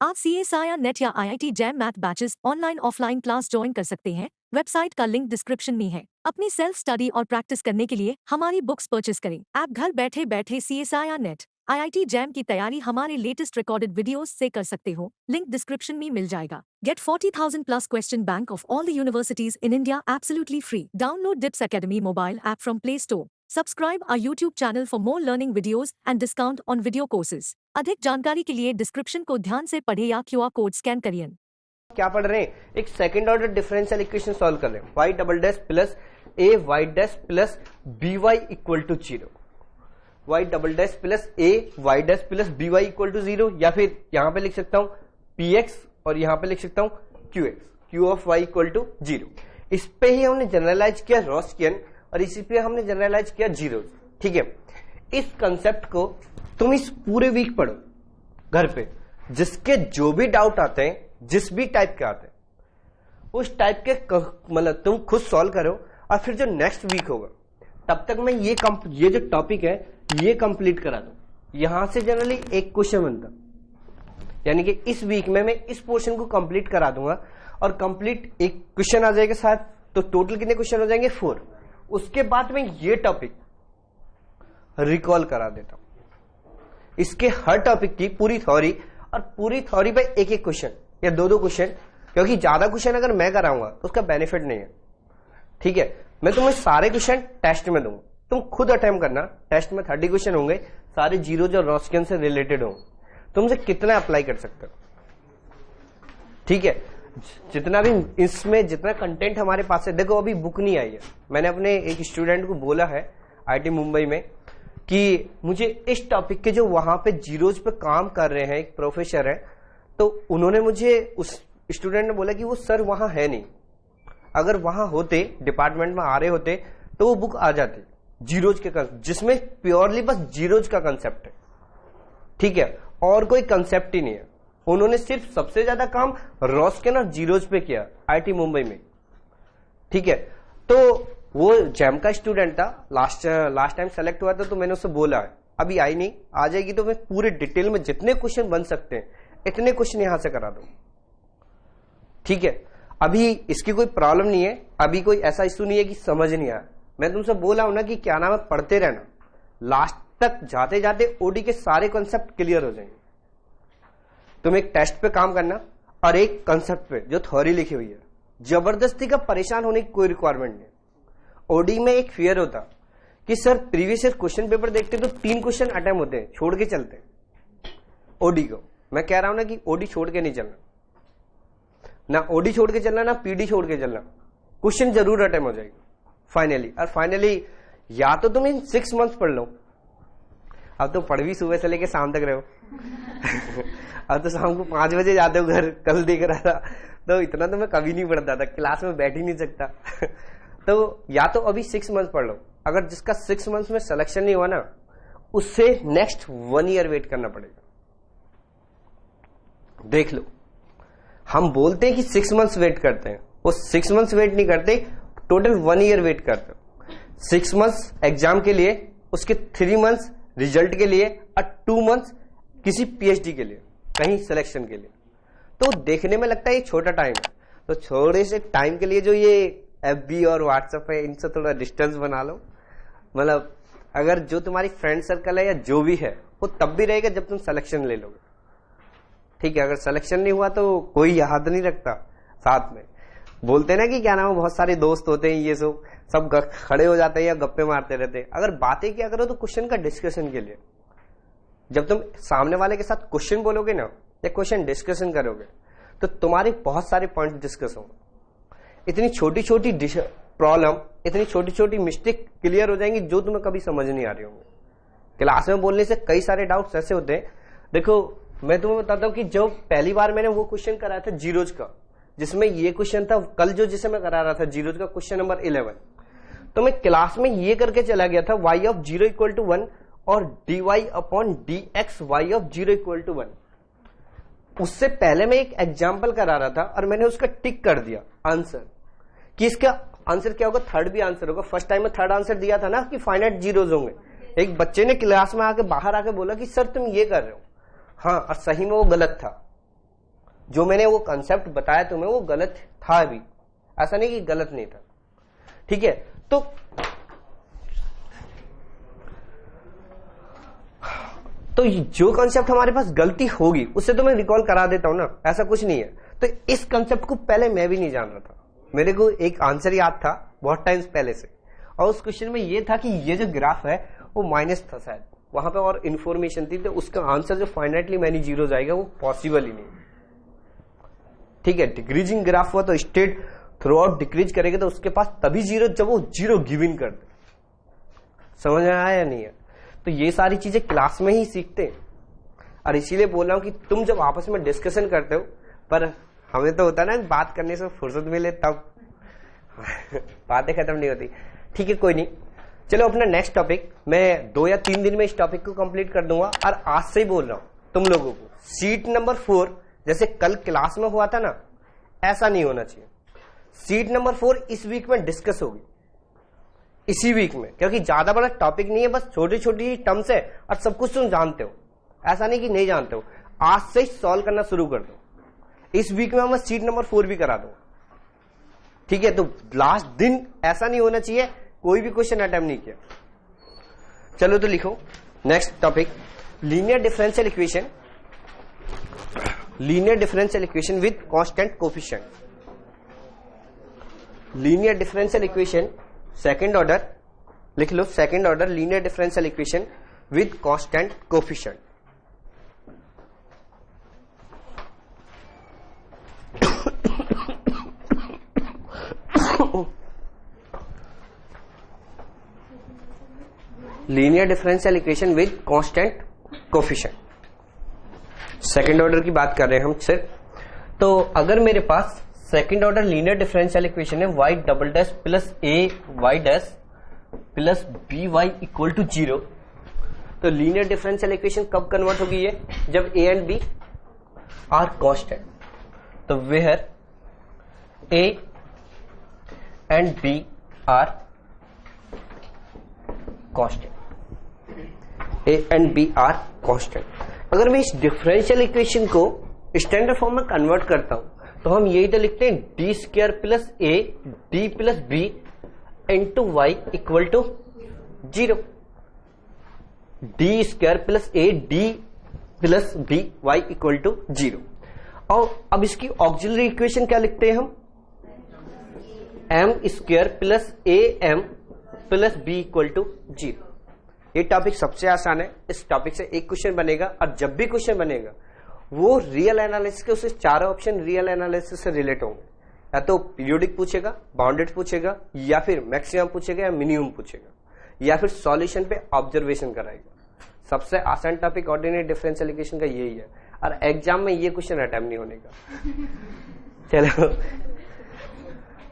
आप CSIR net या IIT jam math batches online offline class join कर सकते हैं। वेबसाइट का लिंक डिस्क्रिप्शन में है। अपनी सेल्फ स्टडी और प्रैक्टिस करने के लिए हमारी बुक्स परचेस करें। आप घर बैठे बैठे CSIR नेट IIT जैम की तैयारी हमारे लेटेस्ट रिकॉर्डेड वीडियोस से कर सकते हो। लिंक डिस्क्रिप्शन में मिल जाएगा। Get 40,000 plus question bank of all the universities in India absolutely free. Download DIPS Academy mobile app from Play Store. Subscribe our YouTube channel for more learning videos and discount on video courses. अधिक जानकारी के लिए description को ध्यान से पढ़े या QR code scan करिए। क्या पढ़ रहे हैं? एक second order differential equation solve कर रहे हैं। y double dash plus a y dash plus by equal to 0। y double dash plus a y dash plus by equal to 0, या फिर यहां पे लिख सकता हूं px और यहां पे लिख सकता हूं qx, q of y equal to 0। इस पे ही हमने जनरलाइज किया रॉस्कियन और इसी पे हमने जनरलाइज किया जीरो। ठीक है, इस कंसेप्ट को तुम इस पूरे वीक पढ़ो घर पे। जिसके जो भी डाउट आते हैं, जिस भी टाइप के आते हैं, उस टाइप के मतलब तुम खुद सॉल्व करो और फिर जो नेक्स्ट वीक होगा तब तक मैं ये जो टॉपिक है ये कंप्लीट करा दूं। यहां से जनरली एक क्वेश्चन बनता, यानी कि इस वीक में मैं इस पोर्शन को कंप्लीट करा दूंगा और कंप्लीट एक क्वेश्चन आ जाएगा साथ, तो टोटल कितने क्वेश्चन हो जाएंगे? 4। उसके बाद मैं ये टॉपिक रिकॉल करा देता हूं। इसके हर टॉपिक की पूरी थ्योरी और पूरी थ्योरी पे एक एक क्वेश्चन या दो क्वेश्चन, क्योंकि ज्यादा क्वेश्चन अगर मैं कराऊंगा तो उसका बेनिफिट नहीं है। ठीक है, मैं तुम्हें सारे क्वेश्चन टेस्ट में दूंगा, तुम खुद अटेम्प्ट करना। टेस्ट में 30 क्वेश्चन होंगे, सारे जीरो जो रॉस्कियन से रिलेटेड होंगे। तुमसे कितना अप्लाई कर सकते हो? ठीक है, जितना भी इसमें जितना कंटेंट हमारे पास है, देखो अभी बुक नहीं आई है। मैंने अपने एक स्टूडेंट को बोला है IIT मुंबई में कि मुझे इस टॉपिक के जो वहां पे जीरोज पे काम कर रहे हैं, एक प्रोफेसर है, तो उन्होंने मुझे, उस स्टूडेंट ने बोला कि वो सर वहां है नहीं, अगर वहां होते, डिपार्टमेंट में आ रहे होते तो वो बुक आ जाती जीरोज के कंसेप्ट, जिसमें प्योरली बस जीरोज का कंसेप्ट है। ठीक है, और कोई कंसेप्ट ही नहीं है। उन्होंने सिर्फ सबसे ज्यादा काम रॉस्कियन और जीरोज पे किया IIT मुंबई में। ठीक है, तो वो जैम का स्टूडेंट था, लास्ट टाइम सेलेक्ट हुआ था, तो मैंने उससे बोला है अभी आई नहीं, आ जाएगी तो मैं पूरे डिटेल में जितने क्वेश्चन बन सकते हैं इतने क्वेश्चन यहां से करा दूं। ठीक है, अभी इसकी कोई प्रॉब्लम नहीं है, अभी कोई ऐसा इशू नहीं है कि समझ नहीं आया। मैं तुमसे बोला हूं ना कि क्या नाम है, पढ़ते रहना, लास्ट तक जाते जाते ओडी के सारे कॉन्सेप्ट क्लियर हो जाएंगे। तुम एक टेस्ट पे काम करना और एक कंसेप्ट पे जो थ्योरी लिखी हुई है, जबरदस्ती का परेशान होने की कोई रिक्वायरमेंट नहीं। ओडी में एक फियर होता कि sir previous year question paper देखते तो 3 क्वेश्चन अटेम्प्ट होते हैं, छोड़ के चलते हैं ओडी को। मैं कह रहा हूं ना कि ओडी छोड़ के नहीं चलना, ना ओडी छोड़ के चलना, ना पीडी छोड़ के चलना, क्वेश्चन जरूर अटेम्प्ट हो जाएगी फाइनली। और फाइनली या तो तुम इन 6 मंथ्स पढ़ लो, अब तो पढ़ भी सुबह से लेके शाम तक रहो अब तो शाम को 5 बजे जाते हो घर। कल देख रहा था तो इतना तो मैं कभी नहीं पढ़ता था, क्लास में बैठ ही नहीं सकता तो या तो अभी 6 मंथ पढ़ लो, अगर जिसका 6 मंथ में सिलेक्शन नहीं हुआ ना, उससे नेक्स्ट 1 ईयर वेट करना पड़ेगा। देख लो, हम बोलते हैं कि 6 मंथ्स वेट करते हैं, वो 6 मंथ्स वेट नहीं करते, टोटल 1 ईयर वेट करते हो। 6 मंथ्स एग्जाम के लिए, उसके 3 मंथ्स रिजल्ट के लिए और 2 मंथ्स किसी PhD के लिए, कहीं सिलेक्शन के लिए। तो देखने में लगता है ये छोटा टाइम है, तो थोड़े से टाइम के लिए जो ये FB और WhatsApp है, इनसे थोड़ा डिस्टेंस बना लो। मतलब अगर जो तुम्हारी फ्रेंड सर्कल है या जो भी है, वो तब भी रहेगा जब तुम सिलेक्शन ले लोगे। ठीक है, अगर सिलेक्शन नहीं हुआ तो कोई याद नहीं रखता साथ में। बोलते हैं ना कि क्या नाम है, बहुत सारे दोस्त होते हैं, ये सब खड़े हो जाते हैं या गप्पे मारते रहते हैं। अगर बातें क्या करो तो क्वेश्चन का डिस्कशन के लिए, जब तुम सामने वाले के साथ क्वेश्चन बोलोगे ना या क्वेश्चन डिस्कशन करोगे तो तुम्हारे बहुत सारे पॉइंट डिस्कस होंगे। इतनी छोटी छोटी प्रॉब्लम, इतनी छोटी छोटी मिस्टेक क्लियर हो जाएंगी जो तुम्हें कभी समझ नहीं आ रही होंगी। क्लास में बोलने से कई सारे डाउट्स ऐसे होते हैं। देखो मैं तुम्हें बताता हूं कि जो पहली बार मैंने वो क्वेश्चन कराया था जीरोज का, जिसमें ये क्वेश्चन था कल जो जिसे मैं करा रहा था जीरोज का क्वेश्चन नंबर 11, तो मैं क्लास में ये करके चला गया था y ऑफ 0 इक्वल टू 1 और dy upon dx y of 0 equal to 1। उससे पहले मैं एक एग्जाम्पल करा रहा था और मैंने उसका टिक कर दिया आंसर, कि इसका आंसर क्या होगा, थर्ड भी आंसर होगा। फर्स्ट टाइम में थर्ड आंसर दिया था ना कि फाइनाइट जीरोज होंगे। एक बच्चे ने क्लास में आके बाहर आके बोला कि सर तुम ये कर रहे हो, हाँ, और सही में वो गलत था। जो मैंने वो कंसेप्ट बताया तुम्हें वो गलत था भी, ऐसा नहीं कि गलत नहीं था, ठीक है। तो जो कंसेप्ट हमारे पास गलती होगी उससे तो मैं रिकॉल करा देता हूं ना, ऐसा कुछ नहीं है। तो इस कंसेप्ट को पहले मैं भी नहीं जान रहा था, मेरे को एक आंसर याद था बहुत टाइम्स पहले से, और उस क्वेश्चन में ये था कि ये जो ग्राफ है वो माइनस था शायद, वहां पे और इन्फॉर्मेशन थी, तो उसका आंसर जो फाइनाइटली मैनी जीरो जाएगा वो पॉसिबल ही नहीं, ठीक है। डिक्रीजिंग ग्राफ हुआ तो स्टेट थ्रू आउट डिक्रीज करेगा तो उसके पास तभी जीरो जब वो जीरो गिव इन कर दे। समझ में आया या नहीं है? तो ये सारी चीजें क्लास में ही सीखते हैं, और इसीलिए बोल रहा हूं कि तुम जब आपस में डिस्कशन करते हो, पर हमें तो होता है ना बात करने से फुर्सत मिले तब बातें खत्म नहीं होती, ठीक है, कोई नहीं। चलो अपना नेक्स्ट टॉपिक, मैं 2 या 3 दिन में इस टॉपिक को कंप्लीट कर दूंगा, और आज से ही बोल रहा हूं तुम लोगों को सीट नंबर 4 जैसे कल क्लास में हुआ था ना, ऐसा नहीं होना चाहिए। सीट नंबर 4 इस वीक में डिस्कस होगी, इसी वीक में, क्योंकि ज्यादा बड़ा टॉपिक नहीं है, बस छोटी छोटी टर्म्स है और सब कुछ तुम जानते हो, ऐसा नहीं कि नहीं जानते हो। आज से ही सॉल्व करना शुरू कर दो, इस वीक में मैं सीट नंबर 4 भी करा दूं, ठीक है। तो लास्ट दिन ऐसा नहीं होना चाहिए कोई भी क्वेश्चन अटेम्प्ट नहीं किया। चलो तो लिखो next topic, linear differential equation, linear differential equation with constant coefficient. Linear differential equation second order, लिख लो second order linear differential equation with constant coefficient. Linear differential equation with constant coefficient, second order की बात कर रहे हैं हम सिर्फ। तो अगर मेरे पास second order linear differential equation है y double dash plus A Y dash plus B Y equal to 0, तो लीनियर डिफरेंशियल इक्वेशन कब कन्वर्ट होगी ये, जब a and b are constant. तो where a and b are constant, a and b are constant. अगर मैं इस differential equation को स्टैंडर्ड फॉर्म में कन्वर्ट करता हूं तो हम यही तो लिखते हैं D square plus A D plus B into Y equal to 0, D square plus A D plus B Y equal to 0। और अब इसकी ऑक्सिलरी इक्वेशन क्या लिखते हैं हम, M square plus A M plus B equal to 0। ये topic सबसे आसान है, इस टॉपिक से एक क्वेश्चन बनेगा, और जब भी क्वेश्चन बनेगा वो रियल एनालिसिस के उसे चारों ऑप्शन रियल एनालिसिस से रिलेट होंगे, या तो पीरियोडिक पूछेगा, बाउंडेड पूछेगा, या फिर मैक्सिमम पूछेगा, या मिनिमम पूछेगा, या फिर सॉल्यूशन पे ऑब्जर्वेशन कराएगा। सबसे आसान टॉपिक ऑर्डिनरी डिफरेंशियल इक्वेशन का यही है, और एग्जाम में ये क्वेश्चन अटेम्प्ट नहीं होने का। चलो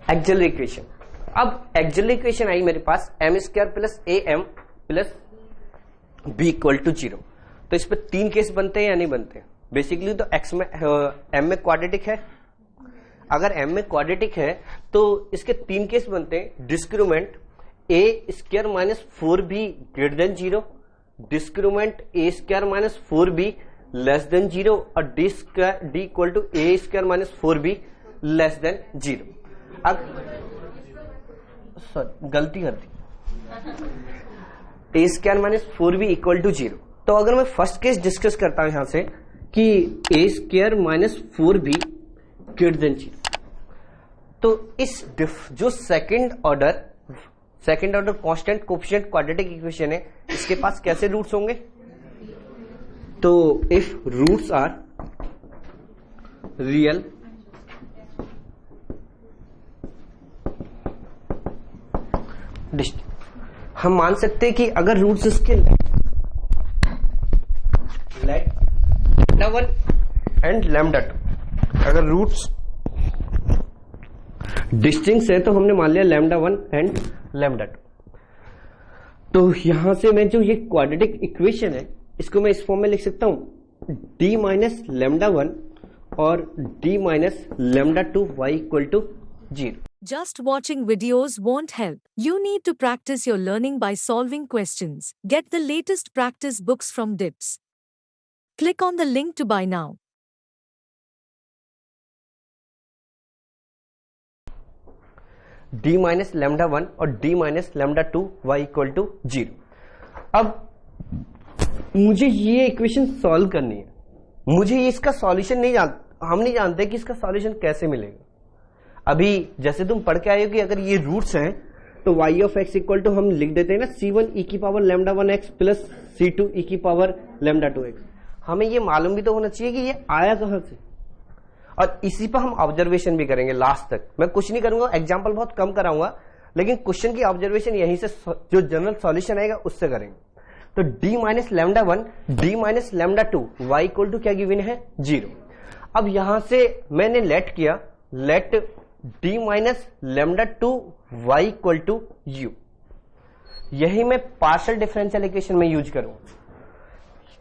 एक्सिलरी इक्वेशन, अब एक्सिलरी इक्वेशन आई मेरे पास M square plus A M plus B equal to 0। तो इस पे 3 केस बनते हैं या नहीं बनते? बेसिकली तो एक्स में एम में क्वाड्रेटिक है, अगर एम में क्वाड्रेटिक है तो इसके 3 केस बनते हैं, discriminant A square minus 4b greater than 0, discriminant A square minus 4b less than 0, और D equal to A square minus 4b less than 0। अब सॉरी गलती कर दी, A square minus 4b equal to 0। तो अगर मैं फर्स्ट केस डिस्कस करता हूं यहां से कि A square minus 4b greater than 0, तो इस जो second order constant coefficient quadratic equation है, इसके पास कैसे रूट्स होंगे? तो इफ रूट्स आर रियल हम मान सकते हैं कि अगर रूट्स इसके लैम्डा 1 एंड लैम्डा 2, अगर रूट्स डिस्टिंक्ट है तो हमने मान लिया लैम्डा 1 एंड लैम्डा 2। तो यहां से मैं जो ये क्वाड्रेटिक इक्वेशन है इसको मैं इस फॉर्म में लिख सकता हूं, डी माइनस लैम्डा 1 और D minus lambda 2 Y equal to 0। Just watching videos won't help. You need to practice your learning by solving questions. Get the latest practice books from DIPS. Click on the link to buy now. D minus lambda 1 और D minus lambda 2 y equal to 0। अब मुझे ये equation solve करनी है, मुझे इसका solution हम नहीं जानते कि इसका सॉल्यूशन कैसे मिलेगा। अभी जैसे तुम पढ़ के आए हो कि अगर ये रूट्स हैं तो y of x equal to हम लिख देते हैं ना c1 e की power lambda 1x plus c2 e की पावर लैम्डा 2x। हमें ये मालूम भी तो होना चाहिए कि ये आया कहां से, और इसी पर हम ऑब्जर्वेशन भी करेंगे लास्ट तक। मैं कुछ नहीं करूंगा, एग्जाम्पल बहुत कम कराऊंगा, लेकिन क्वेश्चन की ऑब्जर्वेशन यहीं से जो जनरल सॉल्यूशन आएगा उससे करेंगे। तो d minus lambda 1 d minus lambda 2 y equal to क्या गिवन है 0। अब यहां से मैंने लेट किया, let d minus lambda 2 y equal to u, यही मैं पार्शियल डिफरेंशियल इक्वेशन में यूज करूंगा।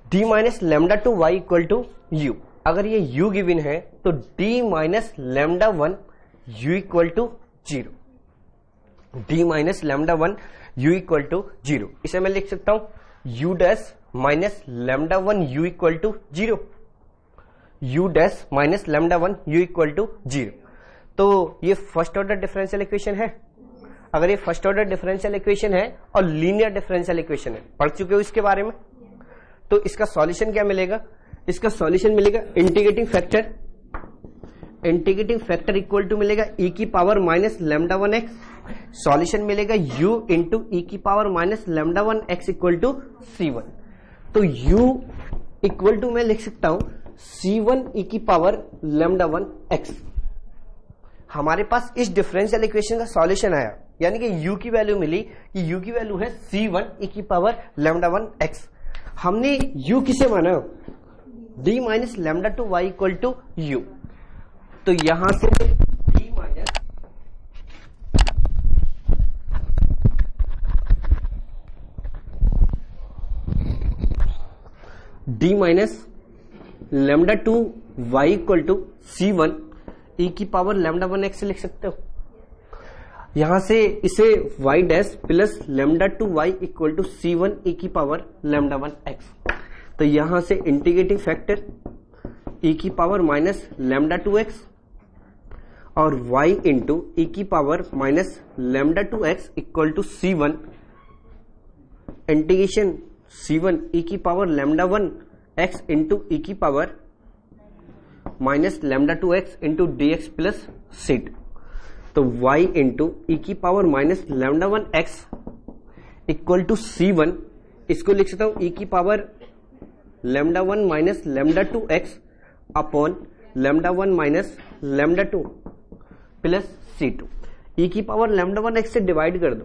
d minus lambda 2 y equal to u, अगर ये u गिवन है तो d minus lambda 1 u equal to 0, d minus lambda 1 u equal to 0। इसे मैं लिख सकता हूं u dash minus lambda 1 u equal to 0, u dash minus lambda 1 u equal to 0। तो ये फर्स्ट ऑर्डर डिफरेंशियल इक्वेशन है। अगर ये फर्स्ट ऑर्डर डिफरेंशियल इक्वेशन है और लीनियर डिफरेंशियल इक्वेशन है, पढ़ चुके हो इसके बारे में, तो इसका सॉल्यूशन क्या मिलेगा? इसका सॉल्यूशन मिलेगा इंटीग्रेटिंग फैक्टर इक्वल टू मिलेगा e की power minus lambda 1x, solution मिलेगा u इंटू e की power minus lambda 1x equal to c1। तो u इक्वल टू मैं लिख सकता हूं c1 e की पावर लैम्डा 1x। हमारे पास इस डिफरेंशियल इक्वेशन का सॉल्यूशन आया, यानी कि u की वैल्यू मिली कि u की वैल्यू है c1 e की पावर लैम्डा 1x। हमने u किसे माना? d minus lambda 2 y equal to u। तो यहां से d minus lambda 2 y equal to c1 e की पावर लैम्डा 1x से लिख सकते हो। यहां से इसे y dash plus lambda 2 y equal to c1 e की पावर लैम्डा 1x। तो यहां से इंटीग्रेटिंग फैक्टर e की पावर माइनस लैम्डा 2x और y इंटू e की power minus lambda 2x equal to c1 integration c1 e की power lambda 1x into e की power minus lambda 2x into dx plus c2। तो y into e की power minus lambda 1x equal to c1, इसको लिख सकता हूं e की power lambda 1 minus lambda 2x upon lambda 1 minus lambda 2 plus c2। e की power lambda 1x से divide कर दो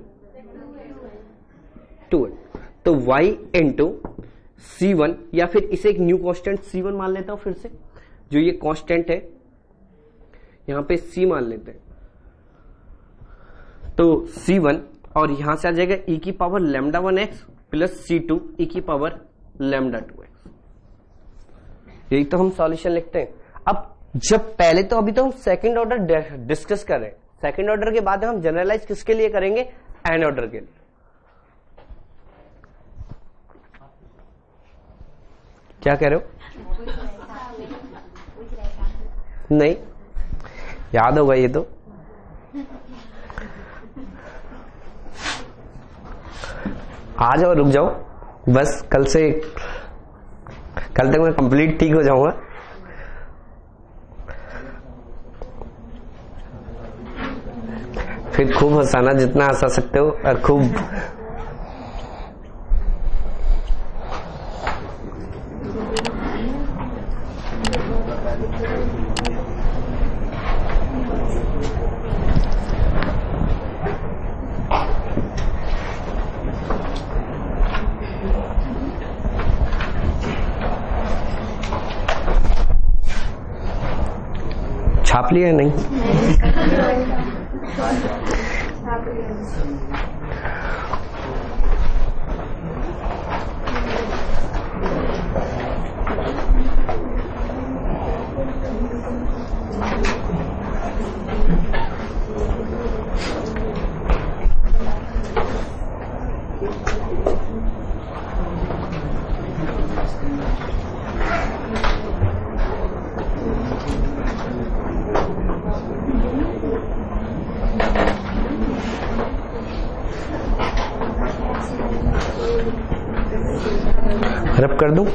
2। तो y इंटू c1, या फिर इसे एक न्यू कांस्टेंट c1 मान लेता हूं, फिर से जो ये कांस्टेंट है यहां पे c मान लेते हैं, तो c1 और यहां से आ जाएगा e की power lambda 1x plus c2 e की पावर लैम्डा 2x। यही तो हम सॉल्यूशन लिखते हैं। अब जब पहले तो अभी तो हम सेकंड ऑर्डर डिस्कस कर रहे हैं, सेकंड ऑर्डर के बाद हम जनरलाइज किसके लिए करेंगे? एन ऑर्डर के लिए। क्या कह रहे हो? नहीं याद होगा ये तो। आ जाओ, रुक जाओ, बस कल तक मैं कंप्लीट ठीक हो जाऊंगा। फिर खूब हंसाना, जितना हंसा सकते हो, और खूब छाप लिया नहीं? कर दूं?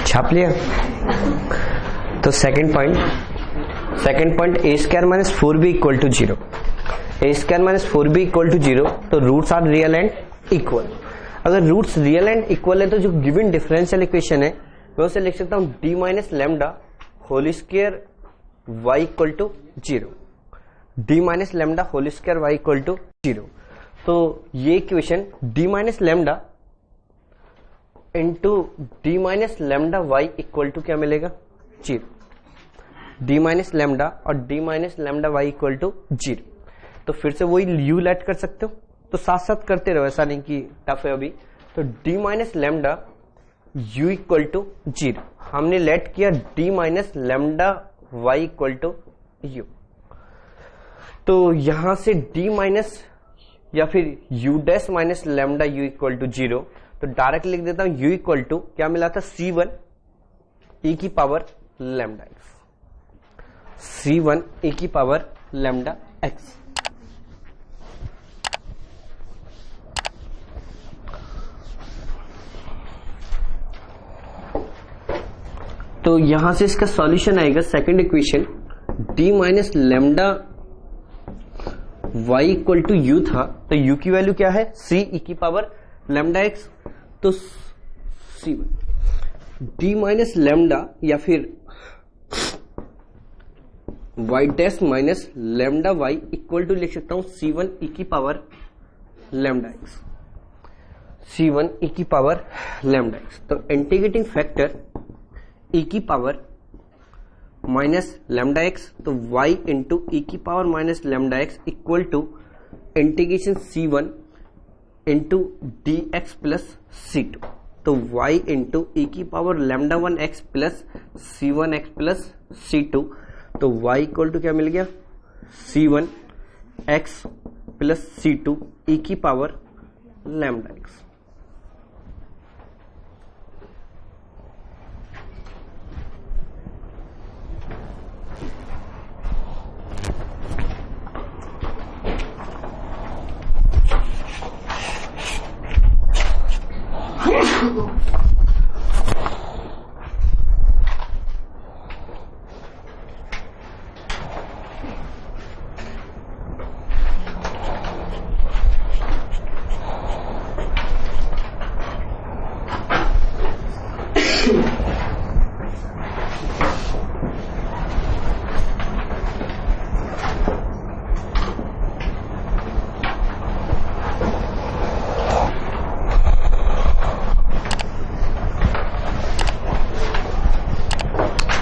छाप लिया? तो second point A square minus 4b equal to 0, A square minus 4b equal to 0, तो roots are real and equal. अगर रूट्स रियल एंड इक्वल है तो जो गिवन डिफरेंशियल इक्वेशन है मैं उसे लिख सकता हूं d minus lambda whole square y equal to 0, d minus lambda whole square y equal to 0। तो ये equation d minus lambda into D minus lambda Y equal to क्या मिलेगा? 0। डी माइनस लैम्डा और D minus lambda Y equal to 0। तो फिर से वही you let कर सकते हो, तो साथ साथ करते रहो, ऐसा नहीं कि टफ है अभी। तो D minus lambda U equal to 0, हमने लेट किया D minus lambda Y equal to U. तो यहां से डी माइनस या फिर U dash minus lambda U equal to 0, तो डायरेक्ट लिख देता हूं u इक्वल टू क्या मिला था? c1 e की power lambda x, c1 e की पावर लैम्डा x। तो यहां से इसका सॉल्यूशन आएगा second equation d minus lambda y equal to u था, तो u की वैल्यू क्या है? c e की पावर लैम्डा x, तो c1 d माइनस लैम्डा या फिर y dash minus lambda y equal to लिख सकता हूं c1 e की power lambda x, c1 e की पावर लैम्डा x। तो इंटीग्रेटिंग फैक्टर e की पावर माइनस लैम्डा x, तो y इंटू e की power minus lambda x equal to integration c1 into D X plus c2, तो y into e की power lambda 1 x plus c1 x plus c2, तो y equal to क्या मिल गया? c1 x plus c2 e की power lambda x।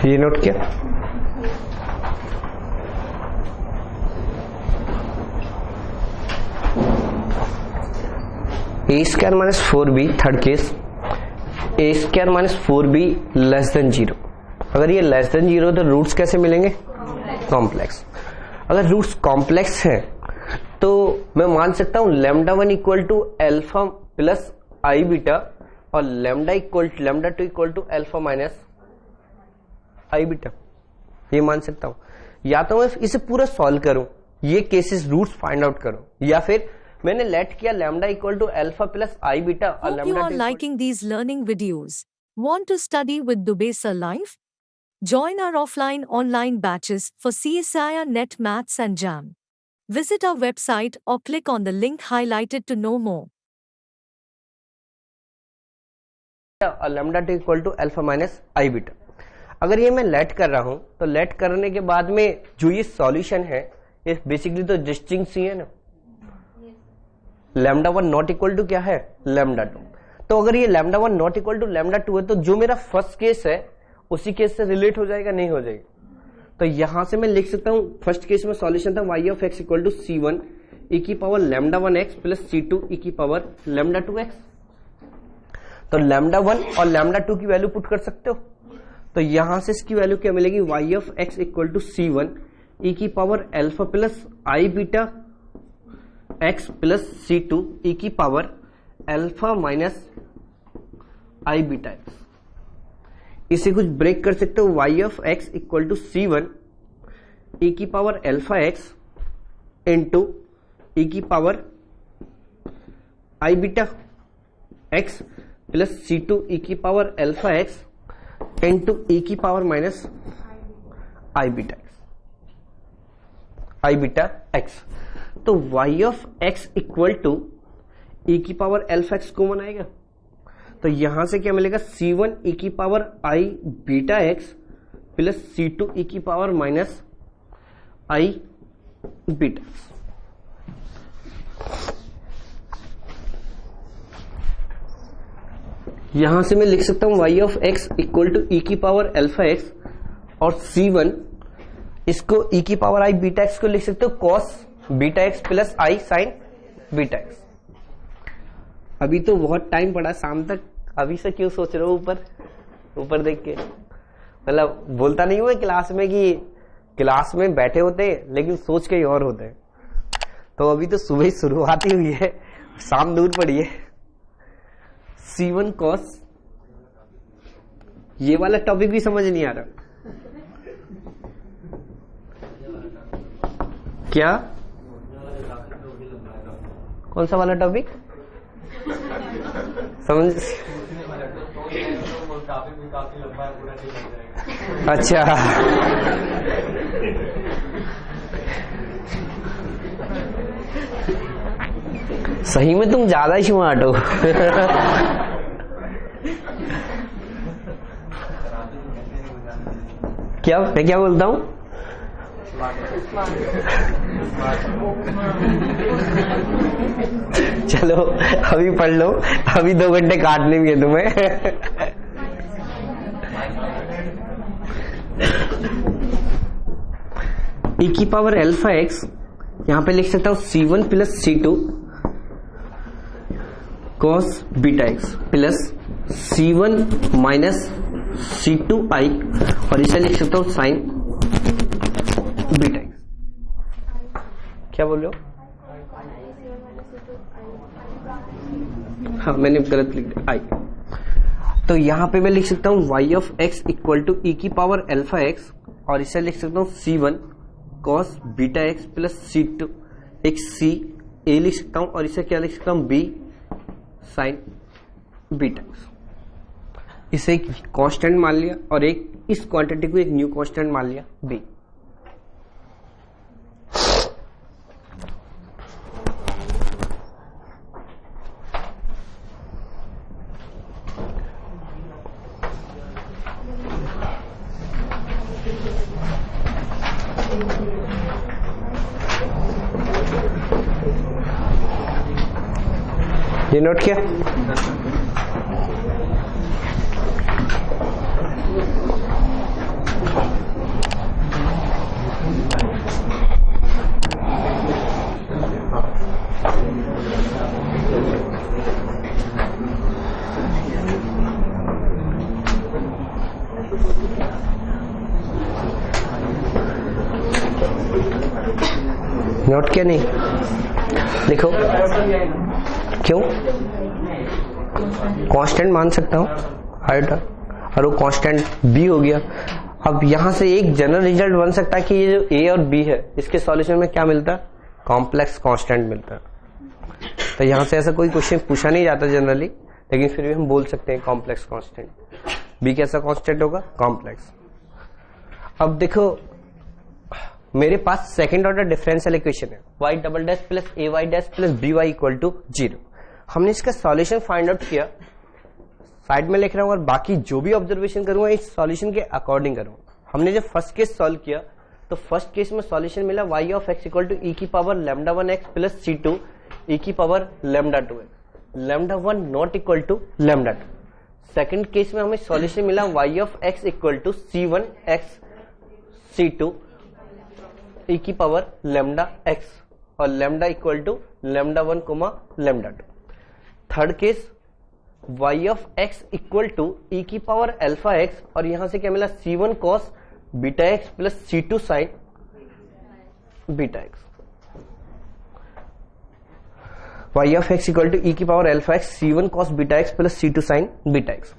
ये note किया? A square minus 4b, third case, A square minus 4b less than 0। अगर ये less than 0 तो रूट्स कैसे मिलेंगे? कॉम्प्लेक्स। अगर रूट्स कॉम्प्लेक्स है तो मैं मान सकता हूं lambda 1 equal to alpha plus I beta और lambda lambda 2 equal to alpha minus I beta, ये मान सकता हूं। या तो मैं इसे पूरा सॉल्व करूं, ये केसेस रूट्स फाइंड आउट करूं, या फिर मैंने लेट किया lambda equal to alpha plus I beta और Hope you lambda are liking these learning videos. Want to study with Dubey Sir Live? Join our offline online batches for CSIR Net Maths and JAM. Visit our website or click on the link highlighted to know more. और lambda 2 equal to alpha minus I beta. अगर ये मैं late कर रहा हूं तो late करने के बाद में जो ये सॉल्यूशन है ये बेसिकली तो डिस्टिंक्ट ही है ना, लैम्डा 1 नॉट इक्वल टू क्या है, लैम्डा 2। तो अगर ये lambda 1 not equal to lambda 2 है तो जो मेरा फर्स्ट केस है उसी केस से रिलेट हो जाएगा, नहीं हो जाएगा। तो यहां से मैं लिख सकता हूं फर्स्ट केस में सॉल्यूशन था y of x equal to c1 e की power lambda 1x plus c2 e की पावर लैम्डा 2x। तो लैम्डा 1 और लैम्डा 2 की वैल्यू पुट कर सकते हो। तो यहां से इसकी वैल्यू क्या मिलेगी, y of x equal to c1 e की power alpha plus i beta x plus c2 e की power alpha minus i beta x। इसे कुछ ब्रेक कर सकते हो, y of x equal to c1 e की power alpha x into e की power i beta x plus c2 e की power alpha x into e की power minus i beta x। तो y of x equal to e की power alpha x common आएगा, तो यहां से क्या मिलेगा, c1 e की power i beta x plus c2 e की power minus i beta x। यहां से मैं लिख सकता हूं y of x equal to e की पावर अल्फा x और c1 इसको e की पावर i बीटा x को लिख सकते हो cos beta x plus i sign beta x। अभी तो बहुत टाइम पड़ा शाम तक, अभी से क्यों सोच रहे हो ऊपर देख के, मतलब बोलता नहीं हुआ क्लास में कि क्लास में बैठे होते लेकिन सोच के ही और होते हैं। तो अभी तो सुबह ही शुरुआत ही हुई है, शाम दूर पड़ी है। C1 cos, ये वाला टॉपिक भी समझ नहीं आ रहा क्या, कौन सा वाला टॉपिक समझ, अच्छा सही में तुम ज्यादा ही स्मार्ट हो। क्या मैं क्या बोलता हूं, चलो अभी पढ़ लो, अभी 2 घंटे काटने भी है तुम्हें। e की पावर अल्फा x यहां पे लिख सकता हूं c1 plus c2 cos beta x plus c1 minus c2i और इसे लिख सकता हूं साइन बीटा x। क्या बोल रहे हो, हाँ मैंने गलत लिख दिया i। तो यहां पे मैं लिख सकता हूं y of x equal to e की पावर अल्फा x और इसे लिख सकता हूं c1 cos beta x plus c2 एक c a लिख सकता हूं और इसे क्या लिख सकता हूं b साइन बीटा x। इसे एक कांस्टेंट मान लिया और एक इस क्वांटिटी को एक न्यू कांस्टेंट मान लिया b। ये नोट किया, नोट किया नहीं, लिखो क्यों, कांस्टेंट मान सकता हूं हाइट और वो कांस्टेंट b हो गया। अब यहां से एक जनरल रिजल्ट बन सकता है कि ये जो a और b है इसके सॉल्यूशन में क्या मिलता है, कॉम्प्लेक्स कांस्टेंट मिलता है। तो यहां से ऐसा कोई क्वेश्चन पूछा नहीं जाता जनरली, लेकिन फिर भी हम बोल सकते हैं कॉम्प्लेक्स कांस्टेंट। b कैसा कांस्टेंट होगा, कॉम्प्लेक्स। अब देखो मेरे पास सेकंड ऑर्डर डिफरेंशियल इक्वेशन है y double dash plus A Y dash plus B Y equal to 0। हमने इसका सॉल्यूशन फाइंड आउट किया, साइड में लिख रहा हूं और बाकी जो भी ऑब्जर्वेशन करूंगा इस सॉल्यूशन के अकॉर्डिंग करूंगा। हमने जब फर्स्ट केस सॉल्व किया तो फर्स्ट केस में सॉल्यूशन मिला y of x equal to e की power lambda 1x plus c2 e की power lambda 2x, lambda 1 not equal to lambda 2। Second case में हमें सॉल्यूशन मिला y of x equal to c1 x c2 e की power lambda x और lambda equal to lambda 1 comma lambda 2। Third case y of x equal to e की power alpha x और यहां से क्या मिला c1 cos beta x plus c2 sine beta x। y of x equal to e की power alpha x c1 cos beta x plus c2 sine beta x।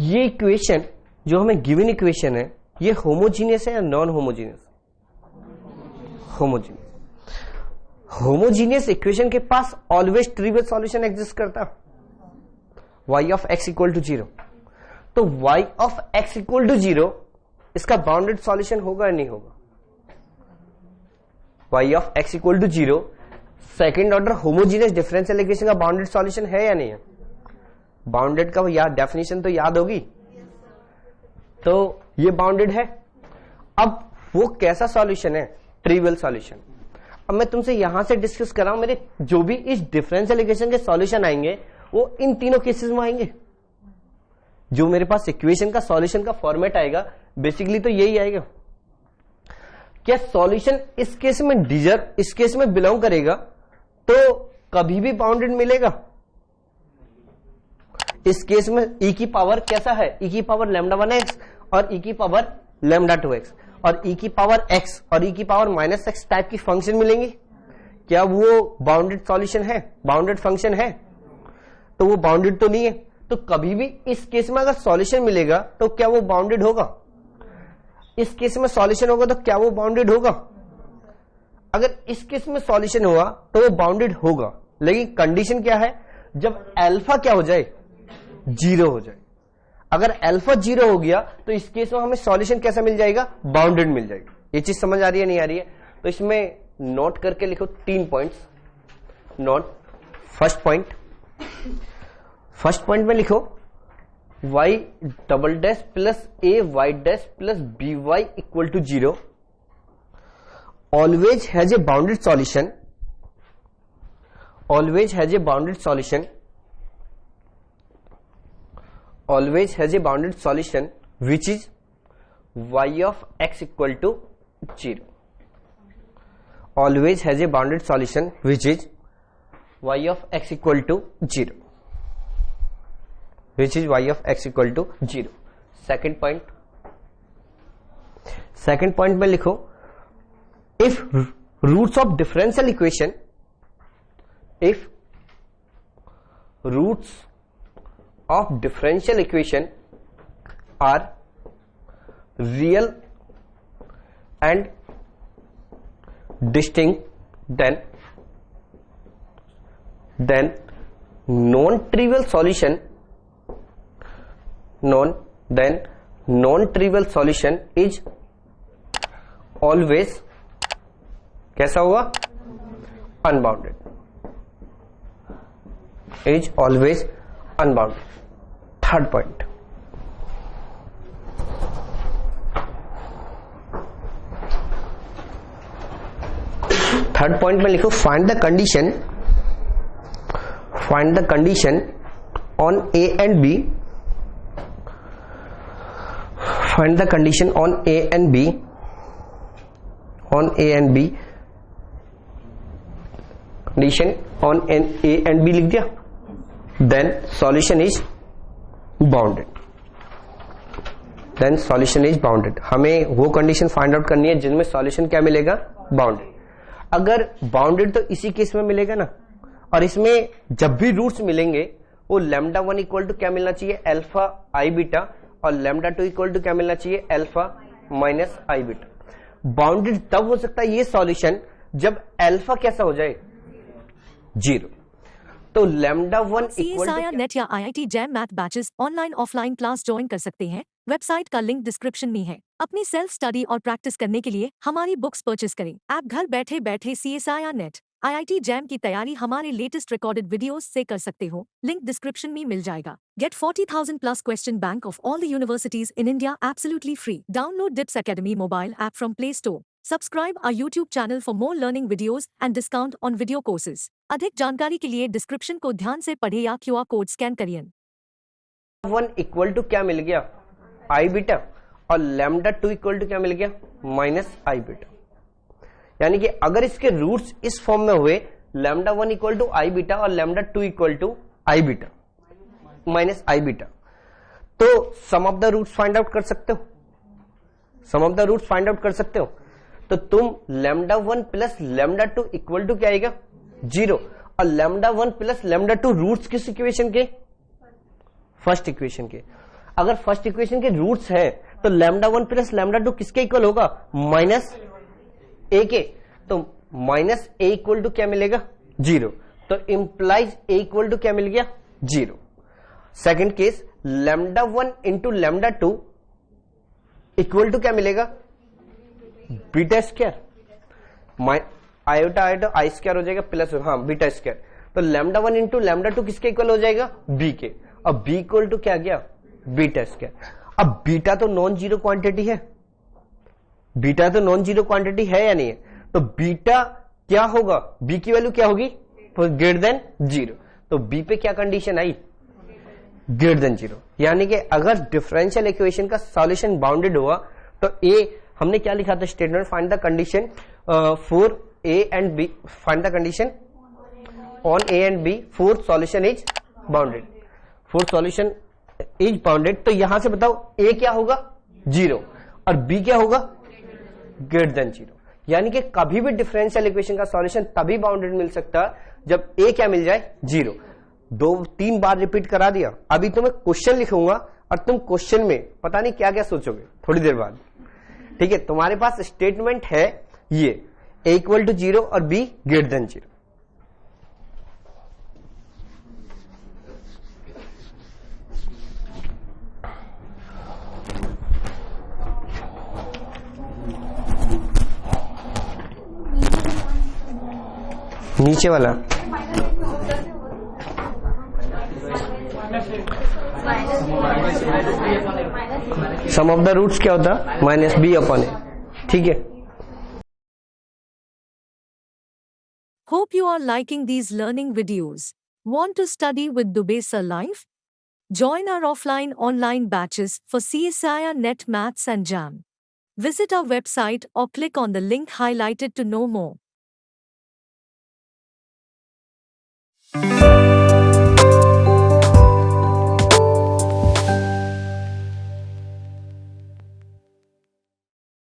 ये equation जो हमें given equation है ये होमोजीनियस है या non homogeneous? Homogeneous. Homogeneous equation के पास ऑलवेज ट्रिवियल सॉल्यूशन एग्जिस्ट करता, y of x equal to 0। तो y of x equal to 0 इसका बाउंडेड सॉल्यूशन होगा या नहीं होगा? y of x equal to 0 second order homogeneous differential equation का बाउंडेड सॉल्यूशन है या नहीं है? बाउंडेड का डेफिनेशन तो याद होगी, तो ये बाउंडेड है। अब वो कैसा सॉल्यूशन है? Trivial solution. अब मैं तुमसे यहां से डिस्कस कर रहा हूं, मेरे जो भी इस डिफरेंशियल इक्वेशन के सॉल्यूशन आएंगे वो इन तीनों केसेस में आएंगे। जो मेरे पास इक्वेशन का सॉल्यूशन का फॉर्मेट आएगा बेसिकली तो यही आएगा। क्या सॉल्यूशन इस केस में इस केस में बिलोंग करेगा तो कभी भी बाउंडेड मिलेगा? इस केस में e की पावर कैसा है? e की पावर लैम्डा 1x और e की पावर लैम्डा 2x और e की पावर x और e की पावर माइनस x टाइप की फंक्शन मिलेंगी। क्या वो बाउंडेड सॉल्यूशन है? बाउंडेड फंक्शन है? तो वो बाउंडेड तो नहीं है। तो कभी भी इस केस में अगर सॉल्यूशन मिलेगा तो क्या वो बाउंडेड होगा? इस केस में सॉल्यूशन होगा तो क्या वो बाउंडेड होगा? अगर इस केस में सॉल्यूशन हुआ तो वो बाउंडेड होगा, लेकिन कंडीशन क्या है? जब अल्फा क्या हो जाए? 0 हो जाए। अगर अल्फा 0 हो गया तो इस केस में हमें सॉल्यूशन कैसा मिल जाएगा? बाउंडेड मिल जाएगा। ये चीज समझ आ रही है नहीं आ रही है? तो इसमें नोट करके लिखो 3 पॉइंट्स। नोट फर्स्ट पॉइंट में लिखो y double dash plus a y dash plus b y equal to 0 always has a bounded solution, always has a bounded solution, always has a bounded solution which is y of x equal to 0, always has a bounded solution which is y of x equal to 0, which is y of x equal to 0। second point में लिखो if roots of differential equation, if roots of differential equation are real and distinct, then non-trivial solution is always कैसा हुआ? Unbounded, is always unbounded. Third point में लिखो find the condition on a and b, find the condition on a and b, condition on a and b लिख दिया, then solution is bounded. हमें वो condition find out करनी है जिनमें solution क्या मिलेगा? बाउंडेड। अगर बाउंडेड तो इसी केस में मिलेगा ना, और इसमें जब भी रूट्स मिलेंगे वो लैम्डा 1 इक्वल टू क्या मिलना चाहिए? अल्फा आई बीटा, और लैम्डा 2 इक्वल टू क्या मिलना चाहिए? Alpha minus I beta. Bounded तब हो सकता है ये सॉल्यूशन जब अल्फा कैसा हो जाए? 0। तो लैम्डा 1 इक्वल CSIR नेट या IIT jam math batches online offline class join कर सकते हैं। वेबसाइट का लिंक डिस्क्रिप्शन में है। अपनी सेल्फ स्टडी और प्रैक्टिस करने के लिए हमारी बुक्स परचेस करें। आप घर बैठे बैठे CSIR नेट IIT जैम की तैयारी हमारे लेटेस्ट रिकॉर्डेड वीडियोस से कर सकते हो, लिंक डिस्क्रिप्शन में मिल जाएगा। Get 40,000 plus question bank of all the universities in India absolutely free. Download DIPS Academy mobile app from Play Store. Subscribe our YouTube channel for more learning videos and discount on video courses. अधिक जानकारी के लिए description को ध्यान से पढ़े या QR code scan करिए। 1 इक्वल टू क्या मिल गया, आई बीटा, और लैम्डा 2 इक्वल टू क्या मिल गया, माइनस आई बीटा। यानी कि अगर इसके रूट्स इस फॉर्म में हुए, lambda 1 equal to I beta और lambda 2 equal to I beta minus I beta, तो sum of the roots find out कर सकते हो, sum of the roots find out कर सकते हो। तो तुम lambda 1 plus lambda 2 equal to क्या आएगा, 0, और लैम्डा 1 प्लस लैम्डा 2 रूट्स किस इक्वेशन के, फर्स्ट इक्वेशन के। अगर फर्स्ट इक्वेशन के रूट्स हैं तो लैम्डा 1 प्लस लैम्डा 2 किसके इक्वल होगा, माइनस ए के। तो माइनस ए इक्वल टू क्या मिलेगा, 0, तो इंप्लाइज ए इक्वल टू क्या मिल गया, 0। Second case, lambda 1 into lambda 2 equal to क्या मिलेगा, beta square, iota iota i square हो जाएगा प्लस, हाँ बीटा स्क्वायर। तो लैम्डा 1 इंटू लैम्डा 2 किसके इक्वल हो जाएगा, बी के, और बी इक्वल टू क्या गया, बीटा स्क्वायर। अब बीटा तो नॉन जीरो क्वांटिटी है, बीटा तो नॉन जीरो क्वांटिटी है या नहीं है, तो बीटा क्या होगा, बी की वैल्यू क्या होगी, ग्रेटर देन 0। तो बी पे क्या कंडीशन आई, ग्रेटर देन 0। यानी कि अगर डिफरेंशियल इक्वेशन का सॉल्यूशन बाउंडेड हुआ तो ए, हमने क्या लिखा था statement, find the condition for a and b, find the condition on a and b for solution is bounded, for solution is bounded. तो यहां से बताओ ए क्या होगा, 0, और बी क्या होगा, ग्रेटर देन 0। यानी कि कभी भी डिफरेंशियल इक्वेशन का सॉल्यूशन तभी बाउंडेड मिल सकता है जब ए क्या मिल जाए, 0। 2-3 बार रिपीट करा दिया। अभी तुम्हें क्वेश्चन लिखूंगा और तुम क्वेश्चन में पता नहीं क्या क्या सोचोगे थोड़ी देर बाद, ठीक है। तुम्हारे पास स्टेटमेंट है ये, ए इक्वल टू 0 और बी ग्रेटर देन 0। नीचे वाला सम ऑफ द रूट्स क्या होता, माइनस बी अपॉन ए, ठीक है। Hope you are liking these learning videos. Want to study with Dubey Sir Live? Join our offline online batches for CSIR Net Maths and JAM. Visit our website or click on the link highlighted to know more.